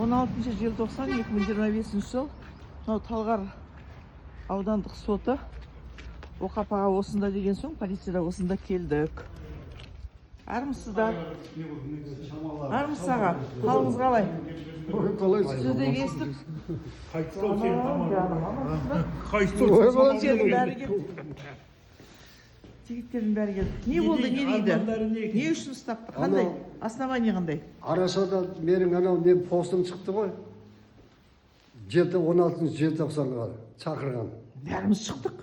16 желтоқсан 2025 жыл. Мынау Талғар аудандық соты. Оқап аға осында деген соң полицияда осында келдік. Армысыздар? Армысыз аға? Қалыңыз қалай? Сізді естіп? Жігіттердің бәрі келді. Не болды, не дейді? Не үшін ұстапты? Қандай? Основание қандай? Арасада менің анау мен постым шықты ғой. 16 желтоқсанға шақырған. Бәріміз шықтық.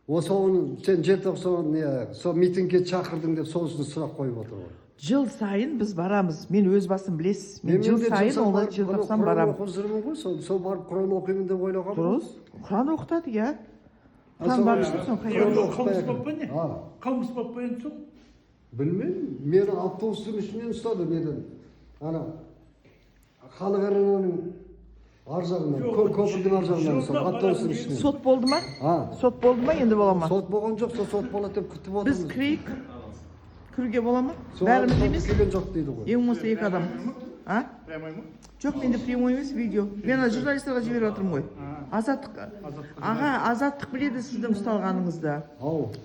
Осы оны сен желтоқсан не, сол митингке шақырдың деп сол үшін сұрақ қойып отыр ғой. Жыл сайын біз барамыз. Мен өз басым білесіз. Мен жыл сайын олар желтоқсан барамын. Сол барып Құран оқимын деп ойлаған. Дұрыс. Құран оқытады, иә. Құран бағыштың соң қайда? Қылмыс болып па не? Қылмыс болып па енді сол? Білмеймін. Мені автобустың ішінен ұстады менен. Ана халық аренаның ар жағынан, көпірдің ар жағынан ұстады. Автобустың ішінен. Сот болды ма? Сот болды ма, енді бола ма? Сот болған жоқ, сот болады деп күтіп отырмыз. Біз кірейік. Кіруге бола ма? Бәріміз емес. Келген жоқ дейді ғой. Ең болмаса екі адам. Прямой ма? Жоқ, менде прямой емес видео. Мен журналистерге жіберіп отырмын ғой. Азаттық. Аға, азаттық біледі сіздің ұсталғаныңызды.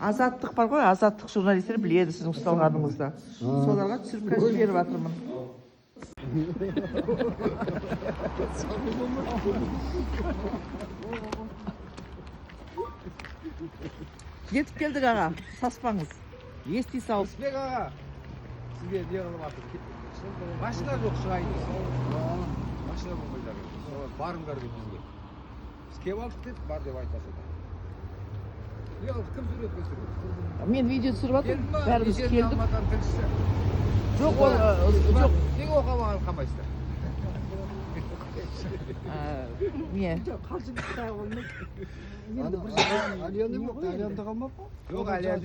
Азаттық бар ғой, азаттық журналистер біледі сіздің ұсталғаныңызды. Соларға түсіріп қазір жіберіп жатырмын. Жетіп келдік аға, саспаңыз. Ести салып. Бек аға, сізге не қылып атыр? Машина жоқ шығайын. Машина болмайдар. Барыңдар деп бізге. Біз кеп алдық дедік, бар деп айтпаса да. Не қылды, кім сурет көсірді? Мен видео түсіріп жатырмын, бәріміз келдік. Жоқ, жоқ. Неге оқамаған қамайсыздар? Не? Әлияны қалмап па? Жоқ, әлия